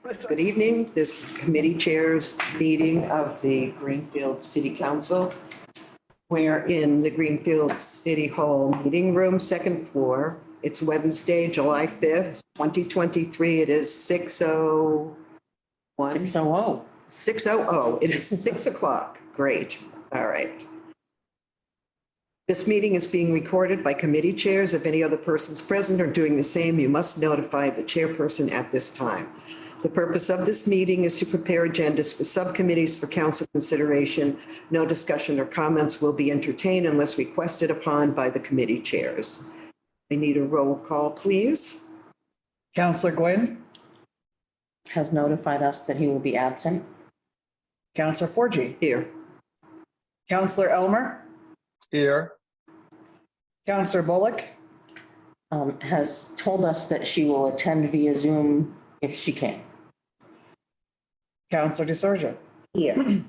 Good evening. This is committee chairs meeting of the Greenfield City Council. We're in the Greenfield City Hall Meeting Room, second floor. It's Wednesday, July 5th, 2023. It is 6:01. 6:00. 6:00. It is 6 o'clock. Great. All right. This meeting is being recorded by committee chairs. If any other persons present are doing the same, you must notify the chairperson at this time. The purpose of this meeting is to prepare agendas for subcommittees for council consideration. No discussion or comments will be entertained unless requested upon by the committee chairs. I need a roll call, please. Councillor Gwynn, Has notified us that he will be absent. Councillor Forgy, Here. Councillor Elmer, Here. Councillor Bullock, Has told us that she will attend via Zoom if she can. Councillor DeSorja. Here.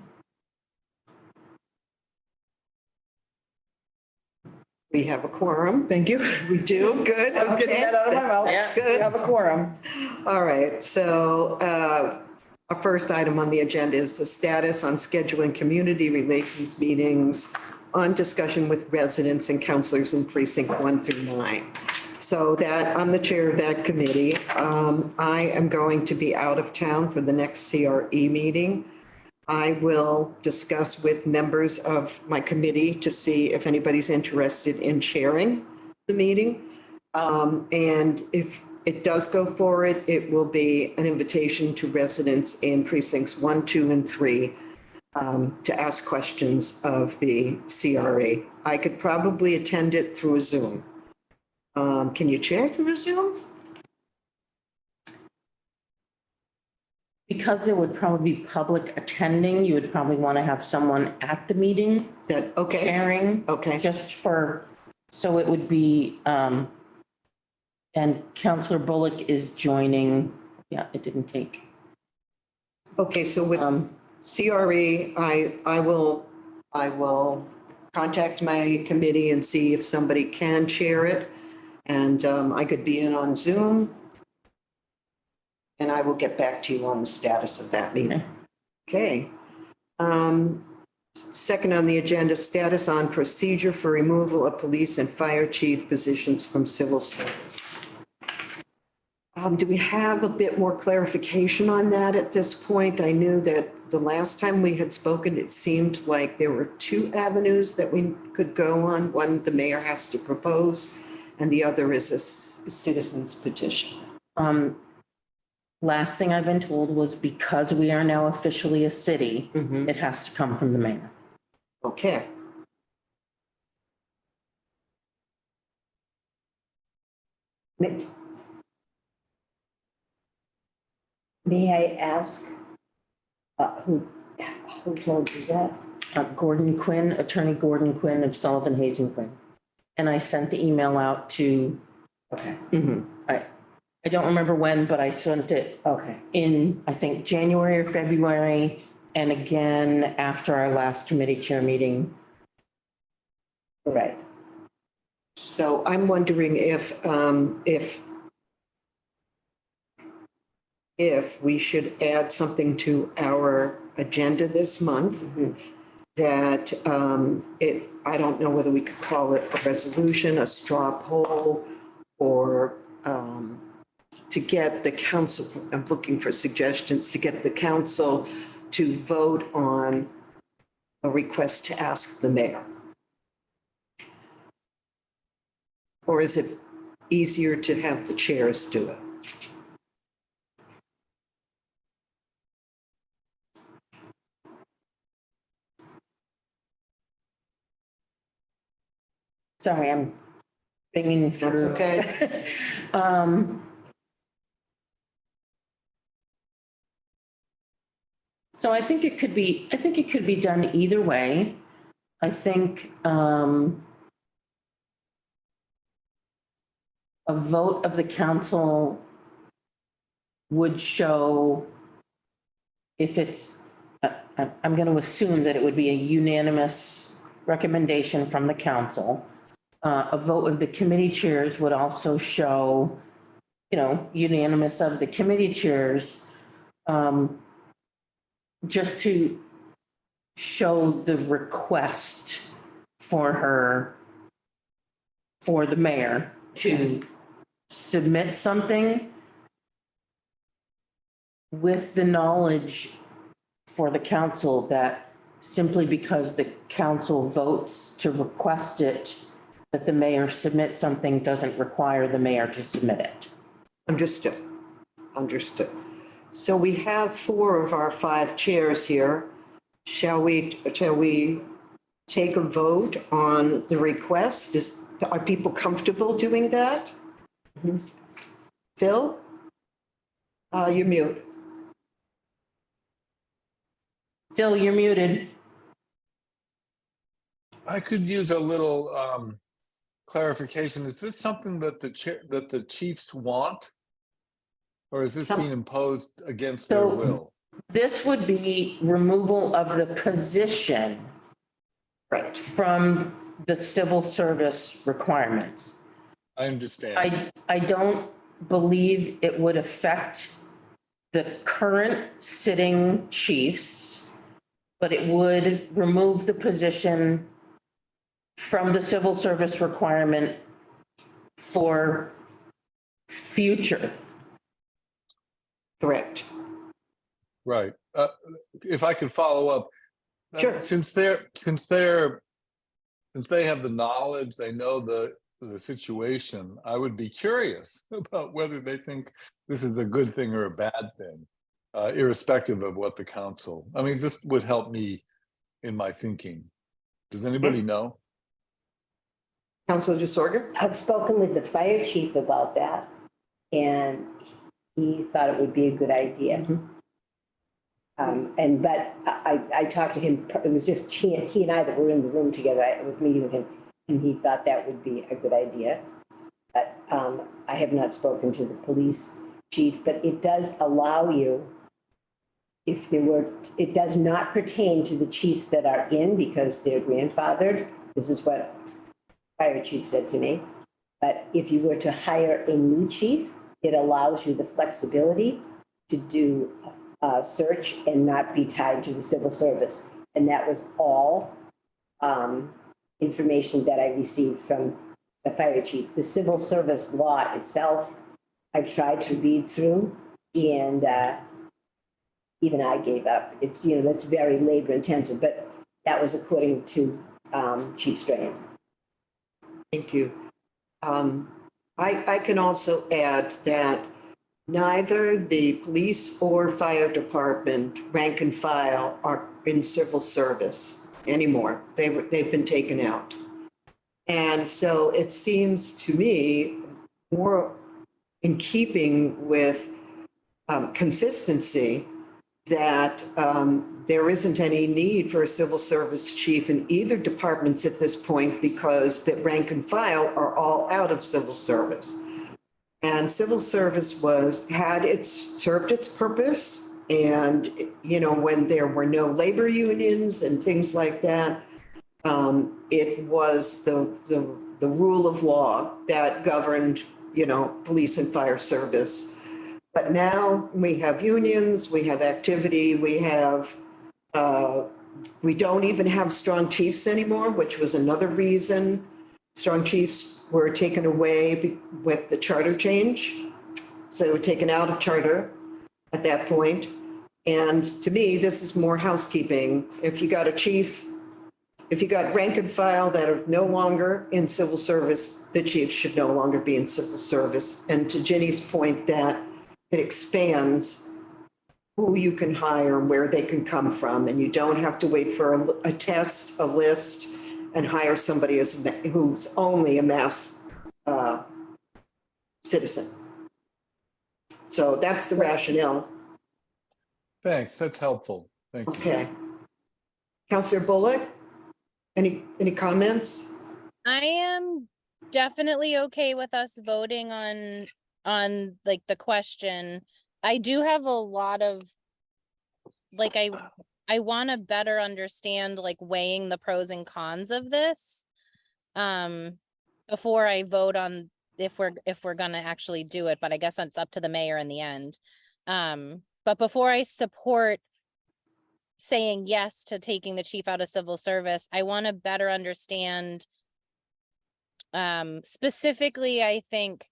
We have a quorum. Thank you. We do. Good. I was getting that out of my mouth. That's We good. have a quorum. All right. So our first item on the agenda is the status on scheduling community relations meetings on discussion with residents and councilors in precinct 1 through 9. So that I'm the chair of that committee. I am going to be out of town for the next CRE meeting. I will discuss with members of my committee to see if anybody's interested in chairing the meeting. And if it does go forward, it will be an invitation to residents in precincts 1, 2, and 3 to ask questions of the CRE. I could probably attend it through a Zoom. Can you chair through a Zoom? Because there would probably be public attending, you would probably want to have someone at the meeting Okay, chairing. okay. Just for, so it would be, and Councillor Bullock is joining. Yeah, it didn't take. Okay, so with CRE, I will contact my committee and see if somebody can chair it. And I could be in on Zoom. And I will get back to you on the status of that meeting. Okay. Second on the agenda, status on procedure for removal of police and fire chief positions from civil service. Do we have a bit more clarification on that at this point? I knew that the last time we had spoken, it seemed like there were 2 avenues that we could go on. One, the mayor has to propose, and the other is a citizen's petition. Last thing I've been told was because we are now officially a city, it has to come from the mayor. Okay. May I ask, who told you that? Gordon Quinn, Attorney Gordon Quinn of Sullivan Hayes and Quinn. And I sent the email out to, Okay, I don't remember when, but I sent it okay. in, I think, January or February, and again after our last committee chair meeting. Right. So I'm wondering if we should add something to our agenda this month that I don't know whether we could call it a resolution, a straw poll, or to get the council, I'm looking for suggestions, to get the council to vote on a request to ask the mayor. Or is it easier to have the chairs do it? Sorry, I'm thinking through. That's okay. So I think it could be done either way. I think a vote of the council would show if it's, I'm going to assume that it would be a unanimous recommendation from the council. A vote of the committee chairs would also show, unanimous of the committee chairs just to show the request for the mayor to submit something with the knowledge for the council that simply because the council votes to request it, that the mayor submit something doesn't require the mayor to submit it. Understood. Understood. So we have 4 of our 5 chairs here. Shall we take a vote on the request? Are people comfortable doing that? Phil? You're mute. Phil, you're muted. I could use a little clarification. Is this something that the chiefs want? Or is this being imposed against their will? This would be removal of the position Right. from the civil service requirements. I understand. I don't believe it would affect the current sitting chiefs, but it would remove the position from the civil service requirement for future. Correct. Right. If I could follow up. Sure. Since they have the knowledge, they know the situation, I would be curious about whether they think this is a good thing or a bad thing, irrespective of what the council, I mean, this would help me in my thinking. Does anybody know? Councilor DeSorger? I've spoken with the fire chief about that, and he thought it would be a good idea. But I talked to him, it was just he and I that were in the room together. I was meeting with him, and he thought that would be a good idea. But I have not spoken to the police chief, but it does allow you, it does not pertain to the chiefs that are in because they're grandfathered. This is what fire chief said to me. But if you were to hire a new chief, it allows you the flexibility to do a search and not be tied to the civil service. And that was all information that I received from the fire chief. The civil service law itself, I've tried to read through, and even I gave up. It's, that's very labor intensive, but that was according to Chief Strahan. Thank you. I can also add that neither the police or fire department rank and file are in civil service anymore. They've been taken out. And so it seems to me more in keeping with consistency that there isn't any need for a civil service chief in either departments at this point because the rank and file are all out of civil service. And civil service served its purpose. And, when there were no labor unions and things like that, it was the rule of law that governed, police and fire service. But now we have unions, we have activity, we don't even have strong chiefs anymore, which was another reason. Strong chiefs were taken away with the charter change. So they were taken out of charter at that point. And to me, this is more housekeeping. If you got rank and file that are no longer in civil service, the chief should no longer be in civil service. And to Ginny's point that it expands who you can hire, where they can come from, and you don't have to wait for a test, a list, and hire somebody who's only a mass citizen. So that's the rationale. Thanks, that's helpful. Thank you. Okay. Councillor Bullock, any comments? I am definitely okay with us voting on like the question. I do have a lot of, like, I want to better understand, like, weighing the pros and cons of this before I vote on if we're gonna actually do it, but I guess it's up to the mayor in the end. But before I support saying yes to taking the chief out of civil service, I want to better understand specifically, I think,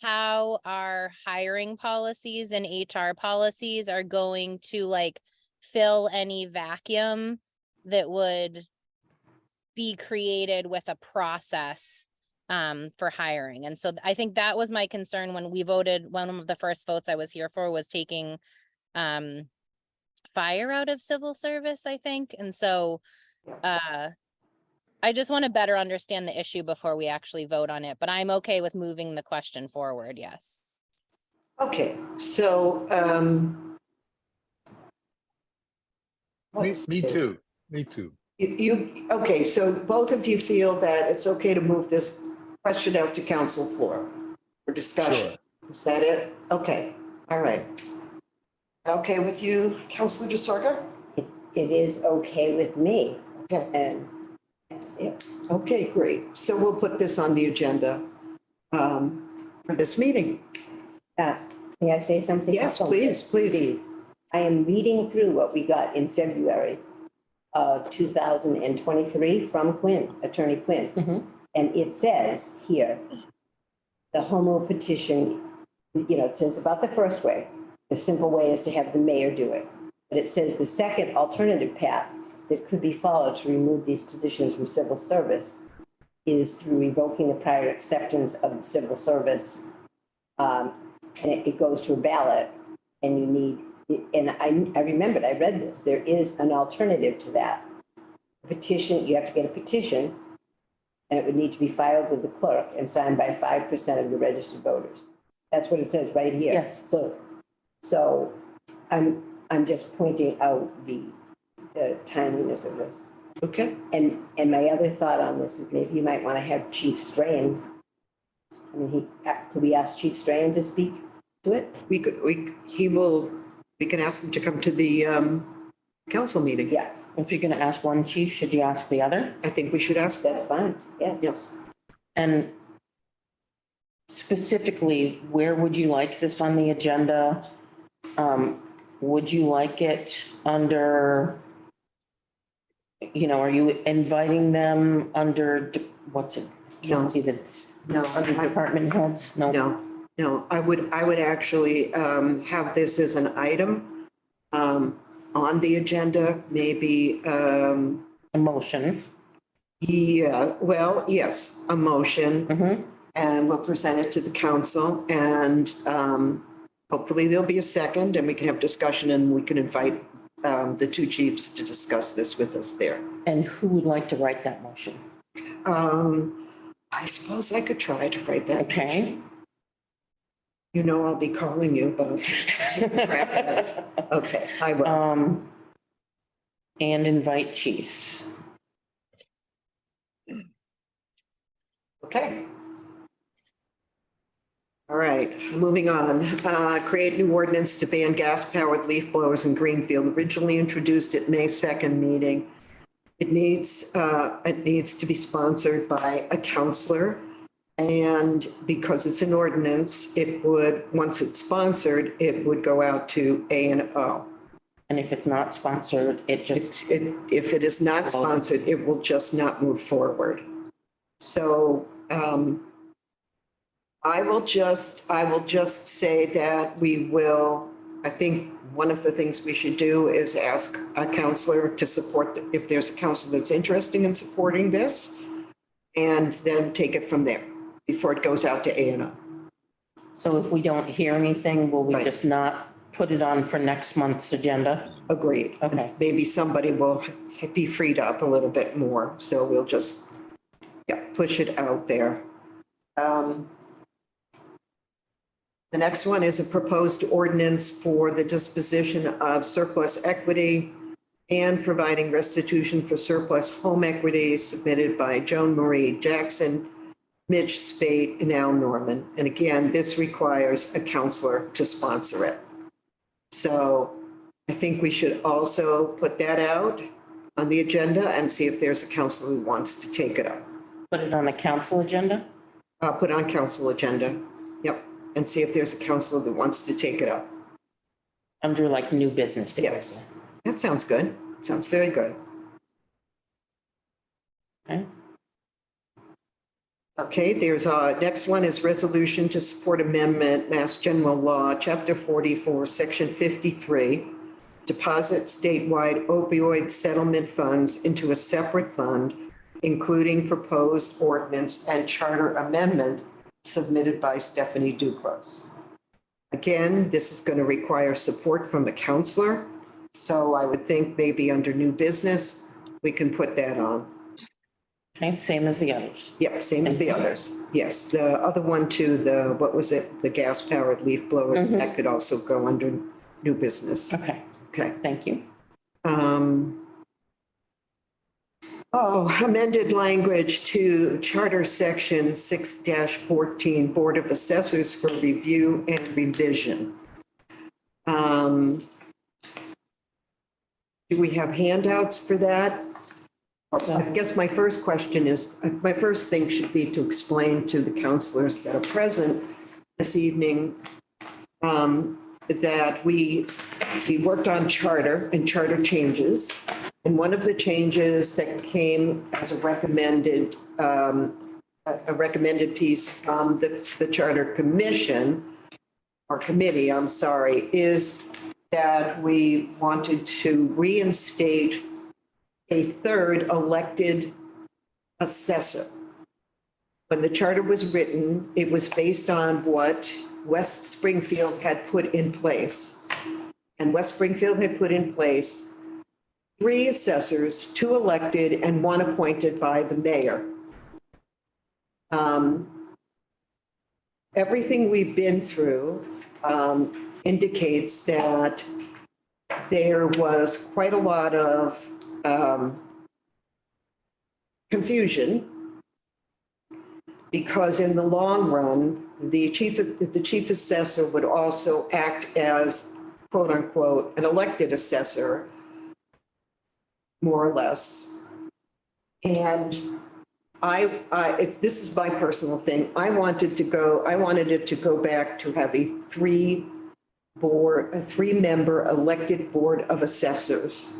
how our hiring policies and HR policies are going to like fill any vacuum that would be created with a process for hiring. And so I think that was my concern when we voted. One of the first votes I was here for was taking fire out of civil service, I think. And so I just want to better understand the issue before we actually vote on it, but I'm okay with moving the question forward. Yes. Okay, so, Me let's me see. too, me too. Okay, so both of you feel that it's okay to move this question out to council floor for discussion? Sure. Is that it? Okay, all right. Okay with you, Councilor DeSorga? It is okay with me. Okay, And yeah, okay, great. So we'll put this on the agenda for this meeting. may I say something? Yes, please, please. I am reading through what we got in February of 2023 from Quinn, Attorney Quinn. Mhm. And it says here, the home rule petition, it says about the first way, the simple way is to have the mayor do it. But it says the second alternative path that could be followed to remove these positions from civil service is through revoking the prior acceptance of the civil service. And it goes to a ballot and you need, and I remembered, I read this, there is an alternative to that. Petition, you have to get a petition and it would need to be filed with the clerk and signed by 5% of the registered voters. That's what it says right here. Yes. So I'm just pointing out the timeliness of this. Okay, And my other thought on this is maybe you might want to have Chief Strahan. I mean, could we ask Chief Strahan to speak to it? we can ask him to come to the council meeting. Yeah, If you're gonna ask one chief, should you ask the other? I think we should ask that. that's fine, yes. Yes. And specifically, where would you like this on the agenda? Would you like it under, are you inviting them under, what's it? No. Even No, under department heads? no, I would actually have this as an item on the agenda, maybe, A motion. yeah, well, yes, a motion. Mhm. And we'll present it to the council and hopefully there'll be a second and we can have discussion and we can invite the two chiefs to discuss this with us there. And who would like to write that motion? I suppose I could try to write that. Okay. motion. You know, I'll be calling you, but I'll take a crack at it. Okay, I will. And invite chiefs. Okay. All right, moving on. Create new ordinance to ban gas-powered leaf blowers in Greenfield, originally introduced at May 2nd meeting. It needs to be sponsored by a counselor. And because it's an ordinance, it would, once it's sponsored, it would go out to A&O. And if it's not sponsored, it just, If it is not sponsored, it will just not move forward. So I will just say that we will, I think one of the things we should do is ask a counselor to support, if there's a counselor that's interested in supporting this, and then take it from there before it goes out to A&O. so if we don't hear anything, will we Right. just not put it on for next month's agenda? Agreed. Okay. Maybe somebody will be freed up a little bit more, so we'll just, push it out there. The next one is a proposed ordinance for the disposition of surplus equity and providing restitution for surplus home equity submitted by Joan Marie Jackson, Mitch Spate, and Al Norman. And again, this requires a counselor to sponsor it. So I think we should also put that out on the agenda and see if there's a counselor who wants to take it up. Put it on a council agenda? Put it on council agenda, yep, and see if there's a counselor that wants to take it up. under like new business. Yes, that sounds good. Sounds very good. Okay. Okay, there's next one is resolution to support amendment, Mass General Law, Chapter 44, Section 53, deposit statewide opioid settlement funds into a separate fund, including proposed ordinance and charter amendment submitted by Stephanie Duclos. Again, this is going to require support from the counselor, so I would think maybe under new business, we can put that on. Okay, same as the others. Yep, same as the others. Yes, the other one too, what was it? The gas-powered leaf blowers, that could also go under new business. Okay, Okay. thank you. Amended language to Charter Section 6-14, Board of Assessors for review and revision. Do we have handouts for that? I guess my first question is, my first thing should be to explain to the counselors that are present this evening that we worked on charter and charter changes. And one of the changes that came as a recommended piece from the Charter Commission, or committee, I'm sorry, is that we wanted to reinstate a third elected assessor. When the charter was written, it was based on what West Springfield had put in place. And West Springfield had put in place 3 assessors, 2 elected and 1 appointed by the mayor. Everything we've been through indicates that there was quite a lot of confusion, because in the long run, the chief assessor would also act as, quote unquote, an elected assessor, more or less. And this is my personal thing. I wanted it to go back to have a 3-member elected board of assessors,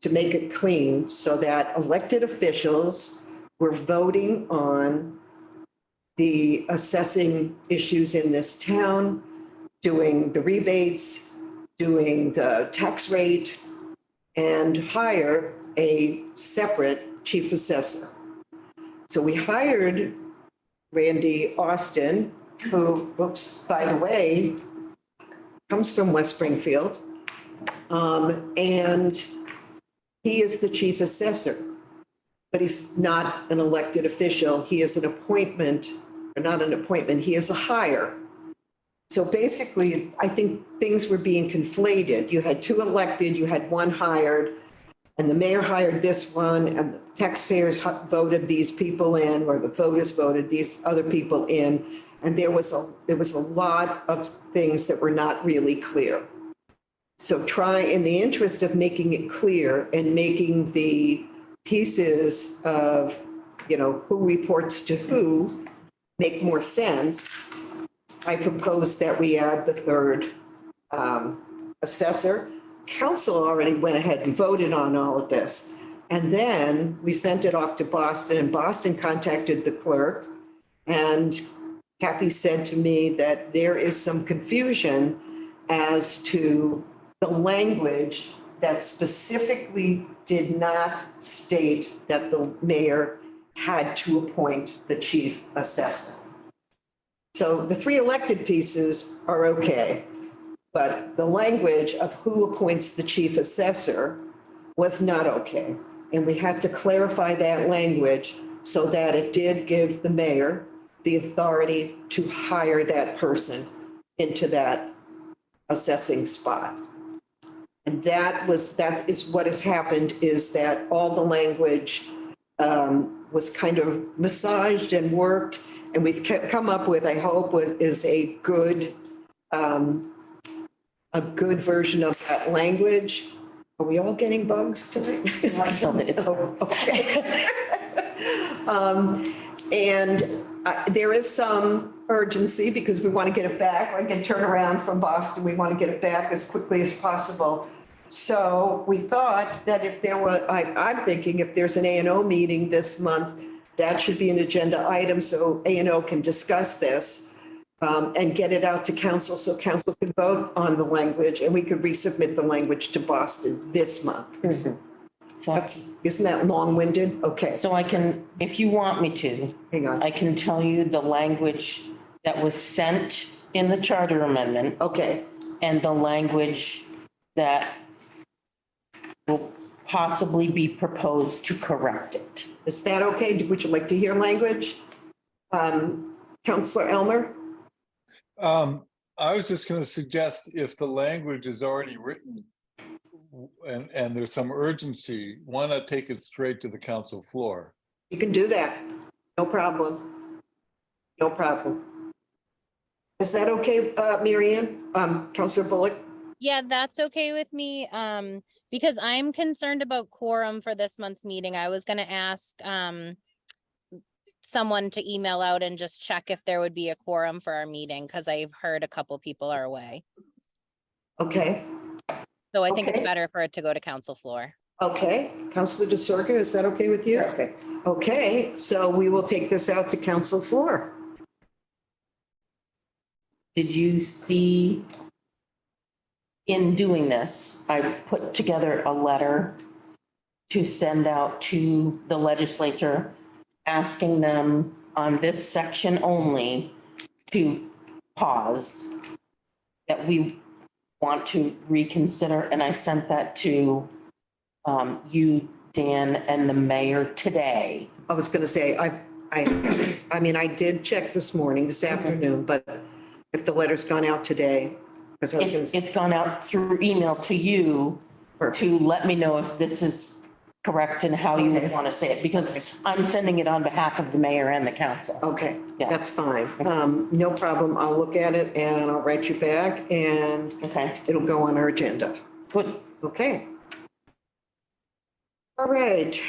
to make it clean so that elected officials were voting on the assessing issues in this town, doing the rebates, doing the tax rate, and hire a separate chief assessor. So we hired Randy Austin, who, by the way, comes from West Springfield, and he is the chief assessor, but he's not an elected official. He is an appointment, or not an appointment, he is a hire. So basically, I think things were being conflated. You had 2 elected, you had 1 hired, and the mayor hired this one, and the taxpayers voted these people in, or the voters voted these other people in, and there was a lot of things that were not really clear. So in the interest of making it clear and making the pieces of, who reports to who make more sense, I propose that we add the 3rd assessor. Council already went ahead and voted on all of this. And then we sent it off to Boston, and Boston contacted the clerk. And Kathy said to me that there is some confusion as to the language that specifically did not state that the mayor had to appoint the chief assessor. So the 3 elected pieces are okay, but the language of who appoints the chief assessor was not okay. And we had to clarify that language so that it did give the mayor the authority to hire that person into that assessing spot. And that is what has happened, is that all the language was kind of massaged and worked, and we've come up with, I hope, is a good version of that language. Are we all getting bugs tonight? Oh, okay. And there is some urgency because we want to get it back. I can turn around from Boston. We want to get it back as quickly as possible. So we thought that if there were, I'm thinking if there's an A&O meeting this month, that should be an agenda item so A&O can discuss this and get it out to council so council can vote on the language and we could resubmit the language to Boston this month. Isn't that long-winded? Okay, So I can, if you want me to, hang on. I can tell you the language that was sent in the charter amendment Okay, and the language that will possibly be proposed to correct it. is that okay? Would you like to hear language? Counselor Elmer? I was just going to suggest if the language is already written and there's some urgency, why not take it straight to the council floor? You can do that. No problem. No problem. Is that okay, Mary Ann? Counselor Bullock? Yeah, that's okay with me. Because I'm concerned about quorum for this month's meeting. I was gonna ask someone to email out and just check if there would be a quorum for our meeting, because I've heard a couple people are away. Okay, So I think it's Okay. better for it to go to council floor. okay. Counselor DeSorga, is that okay with you? Perfect. Okay, so we will take this out to council floor. Did you see, in doing this, I put together a letter to send out to the legislature, asking them on this section only to pause, that we want to reconsider, and I sent that to you, Dan, and the mayor today. I was gonna say, I mean, I did check this morning, this afternoon, but if the letter's gone out today, because I was gonna say, It's gone out through email to you to let me know if this is correct and how you would Okay. want to say it, because I'm sending it on behalf of the mayor and the council. okay, Yeah. that's fine. No problem. I'll look at it and I'll write you back and Okay, it'll go on our agenda. good. Okay. All right,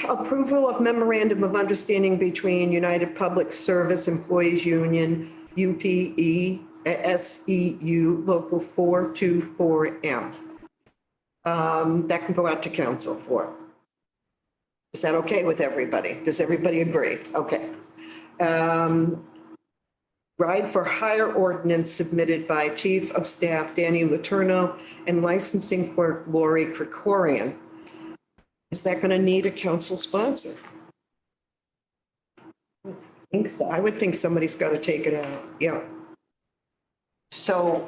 approval of memorandum of understanding between United Public Service Employees Union, UPE, SEU Local 424M. That can go out to council for. Is that okay with everybody? Does everybody agree? Okay. Ride for hire ordinance submitted by Chief of Staff Danny Letourneau and licensing clerk Lori Krikorian. Is that going to need a council sponsor? I think so. I would think somebody's got to take it out. Yeah. So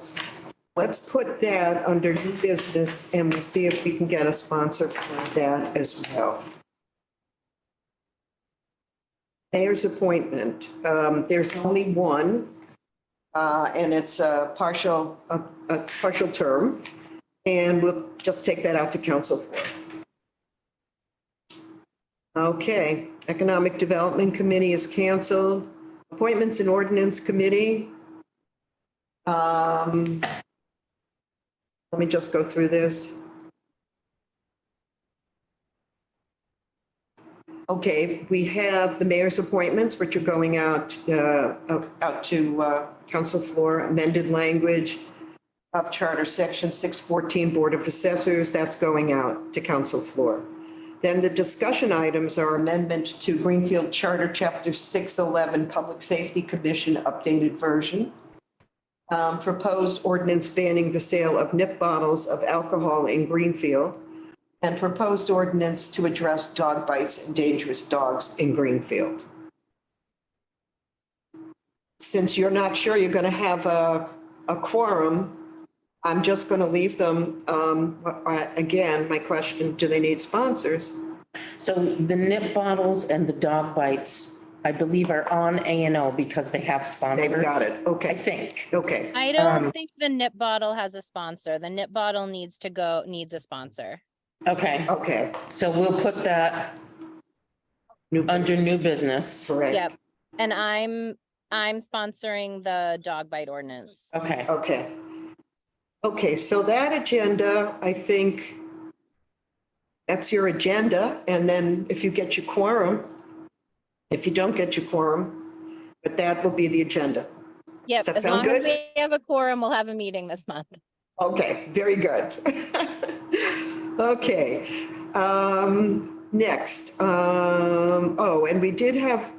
let's put that under new business and we'll see if we can get a sponsor for that as well. Mayor's appointment. There's only one, and it's a partial term, and we'll just take that out to council for. Okay, Economic Development Committee is canceled. Appointments and Ordinance Committee. Let me just go through this. Okay, we have the mayor's appointments, which are going out to council floor, amended language of Charter Section 614 Board of Assessors, that's going out to council floor. Then the discussion items are amendment to Greenfield Charter Chapter 611 Public Safety Commission updated version. Proposed ordinance banning the sale of nip bottles of alcohol in Greenfield. And proposed ordinance to address dog bites and dangerous dogs in Greenfield. Since you're not sure you're going to have a quorum, I'm just going to leave them. Again, my question, do they need sponsors? So the nip bottles and the dog bites, I believe, are on A&O because they have sponsors. They've got it. I Okay, think. okay. I don't think the nip bottle has a sponsor. The nip bottle needs a sponsor. Okay, Okay. so we'll put that under new business. Correct. Yep. And I'm sponsoring the dog bite ordinance. Okay, Okay. Okay, so that agenda, I think that's your agenda. And then if you get your quorum, if you don't get your quorum, but that will be the agenda. Yep, Does that as sound long as good? we have a quorum, we'll have a meeting this month. Okay, very good. Okay, next, oh, and we did have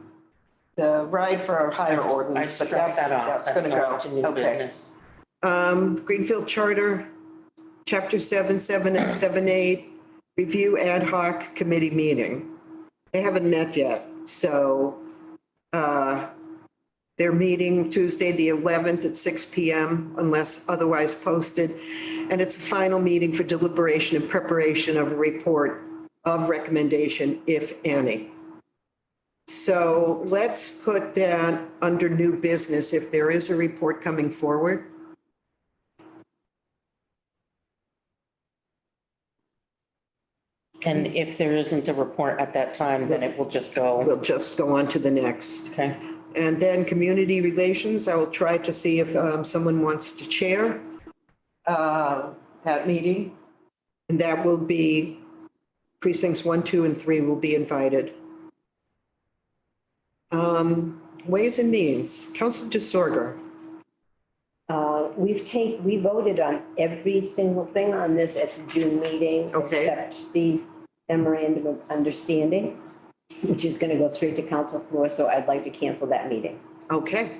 the ride for our hire I ordinance, but struck that off. that's gonna go. To new Okay. business. Greenfield Charter, Chapter 7 and 7-8, review ad hoc committee meeting. They haven't met yet, so they're meeting Tuesday, the 11th at 6 PM unless otherwise posted. And it's a final meeting for deliberation and preparation of a report of recommendation, if any. So let's put that under new business if there is a report coming forward. And if there isn't a report at that time, then it will just go, We'll just go on to the next. okay? And then community relations, I will try to see if someone wants to chair that meeting. And that will be precincts 1, 2, and 3 will be invited. Ways and means, Council DeSorger. We voted on every single thing on this at the June meeting. Okay. Except the memorandum of understanding, which is going to go straight to council floor, so I'd like to cancel that meeting. Okay.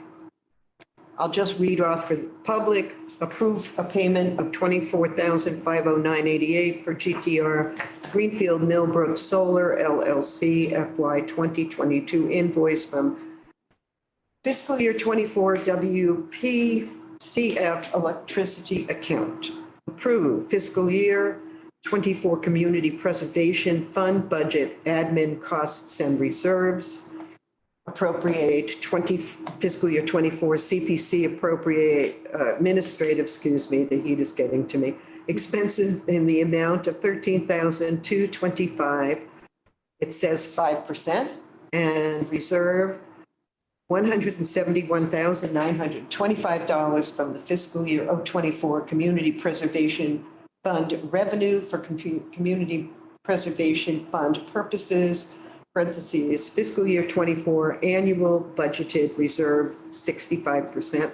I'll just read off for the public, approve a payment of $24,509.88 for GTR Greenfield Millbrook Solar LLC FY 2022 invoice from fiscal year 24 WPCF electricity account. Approve fiscal year 24 Community Preservation Fund budget admin costs and reserves. Appropriate fiscal year 24 CPC appropriate administrative, the heat is getting to me, expenses in the amount of $13,225. It says 5% and reserve $171,925 from the fiscal year 24 Community Preservation Fund revenue for Community Preservation Fund purposes, parentheses, fiscal year 24 annual budgeted reserve 65%.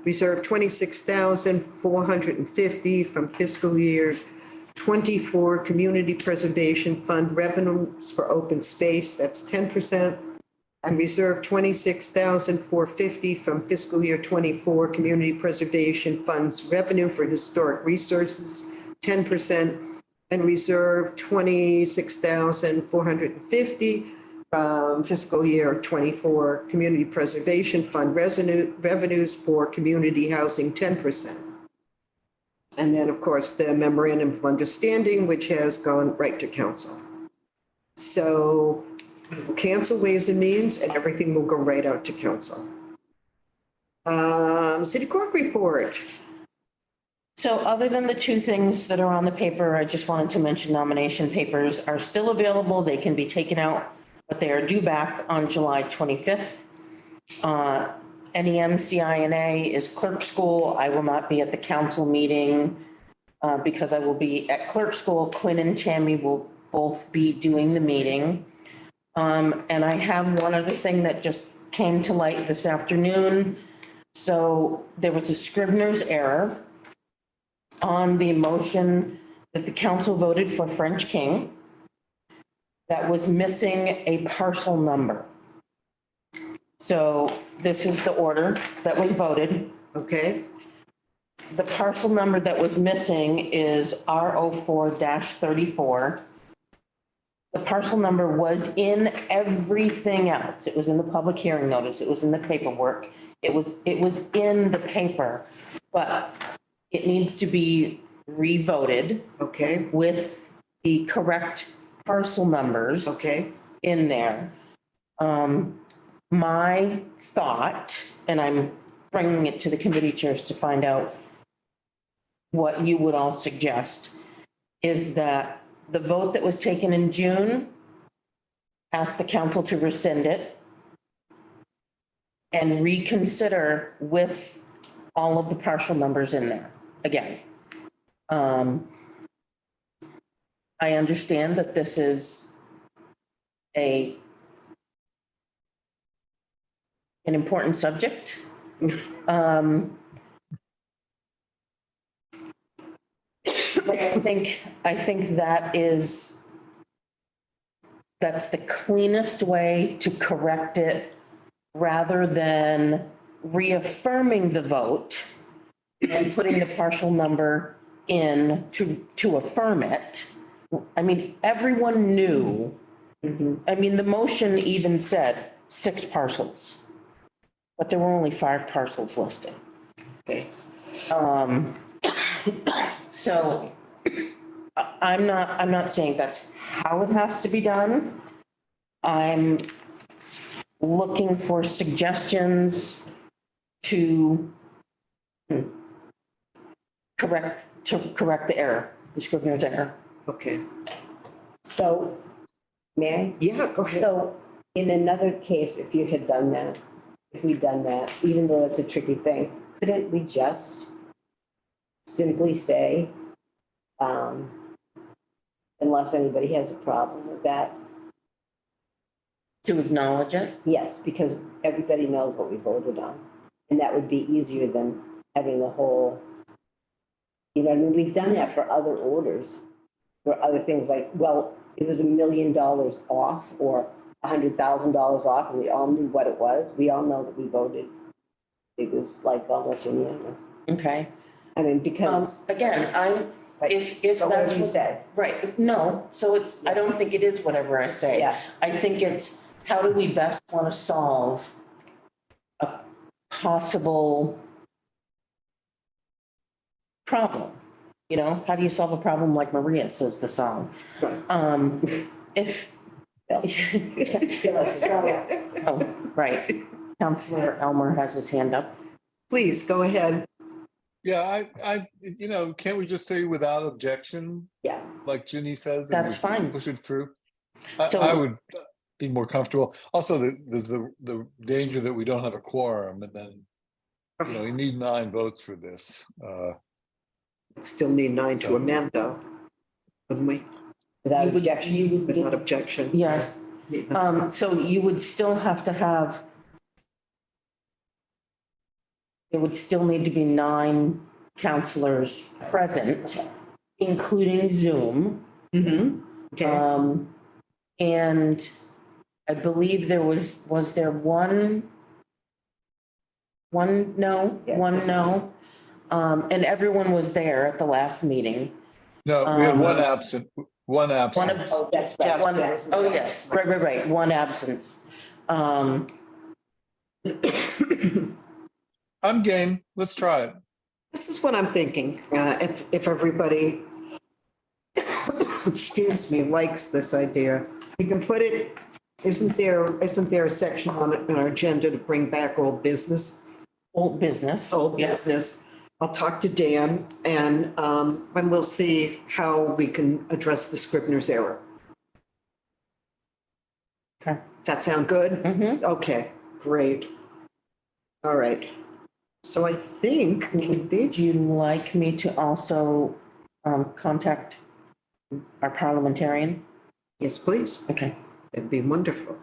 Reserve 26,450 from fiscal year 24 Community Preservation Fund revenues for open space, that's 10%. And reserve 26,450 from fiscal year 24 Community Preservation Funds revenue for historic resources, 10%. And reserve 26,450 from fiscal year 24 Community Preservation Fund revenues for community housing, 10%. And then, of course, the memorandum of understanding, which has gone right to council. So we'll cancel Ways and Means and everything will go right out to council. City clerk report. So other than the two things that are on the paper, I just wanted to mention nomination papers are still available. They can be taken out, but they are due back on July 25th. NEMCINA is clerk school. I will not be at the council meeting because I will be at clerk school. Quinn and Tammy will both be doing the meeting. And I have one other thing that just came to light this afternoon. So there was a Scrivener's error on the motion that the council voted for French King that was missing a parcel number. So this is the order that was voted. Okay, The parcel number that was missing is R04-34. The parcel number was in everything else. It was in the public hearing notice. It was in the paperwork. It was in the paper, but it needs to be revoted okay, with the correct parcel numbers. okay. In there. My thought, and I'm bringing it to the committee chairs to find out what you would all suggest, is that the vote that was taken in June, ask the council to rescind it and reconsider with all of the partial numbers in there again. I understand that this is an important subject. But I think that's the cleanest way to correct it, rather than reaffirming the vote and putting the partial number in to affirm it. I mean, everyone knew, I mean, the motion even said 6 parcels, but there were only 5 parcels listed. Okay. So I'm not saying that's how it has to be done. I'm looking for suggestions to correct the error, the Scrivener's error. Okay, So, may I? yeah, go ahead. So in another case, if you had done that, if we'd done that, even though it's a tricky thing, couldn't we just simply say, unless anybody has a problem with that? To acknowledge it. Yes, because everybody knows what we voted on. And that would be easier than having the whole, you know, I mean, we've done that for other orders, for other things like, well, it was $1 million off or $100,000 off, and we all knew what it was. We all know that we voted. It was like almost unanimous. Okay. I mean, because. Again, if But what that's you what, said. right, no, so it's, I don't think it is whatever I say. Yeah. I think it's, how do we best want to solve a possible problem? You know, how do you solve a problem like Maria, says the song? If. Oh, right. Counselor Elmer has his hand up. Please, go ahead. Yeah, can't we just say without objection, Yeah. like Ginny says? and That's we fine. Push it through. So- I would be more comfortable. Also, there's the danger that we don't have a quorum, and then, we need 9 votes for this. Still need 9 to amend though, wouldn't we? Without objection. Without objection. Yes. So you would still have to have, there would still need to be 9 counselors present, including Zoom. Mm-hmm. Okay, And I believe was there one no, Yeah. one no? And everyone was there at the last meeting. No, we had one Um, absent, one One absent. of, Oh, that's right. one, Yes. oh, yes, right, one absence. I'm game. Let's try it. this is what I'm thinking, if everybody, excuse me, likes this idea, we can put it, isn't there a section on it in our agenda to bring back old business? Old business. Old Yes. business. I'll talk to Dan and we'll see how we can address the Scrivener's error. Okay. Does that sound good? Mhm. Okay, great. All right. So I think, Would you like me to also contact our parliamentarian? yes, please. Okay. That'd be wonderful.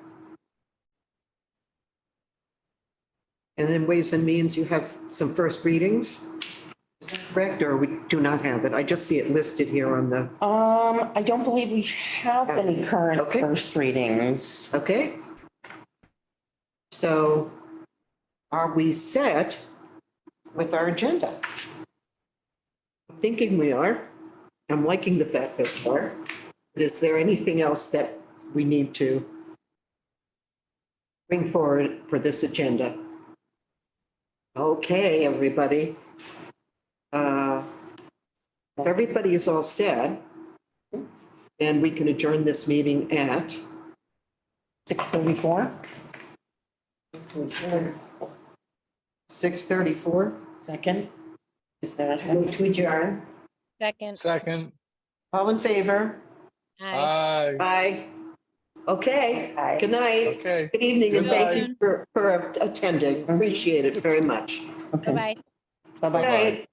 And in Ways and Means, you have some first readings? Is that correct, or we do not have it? I just see it listed here on the, I don't believe we have any current Okay. first readings. okay? So are we set with our agenda? I'm thinking we are. I'm liking the fact that we are. Is there anything else that we need to bring forward for this agenda? Okay, everybody. If everybody is all set, then we can adjourn this meeting at 6:34, 6:34. second. Is there a second? Move to adjourn. Second, Second. All in favor? aye. Aye. Aye. Okay, Aye. good night. Okay. Good evening, and Good thank you for attending. Appreciate it very much. Okay. Bye-bye. Bye-bye. Good night.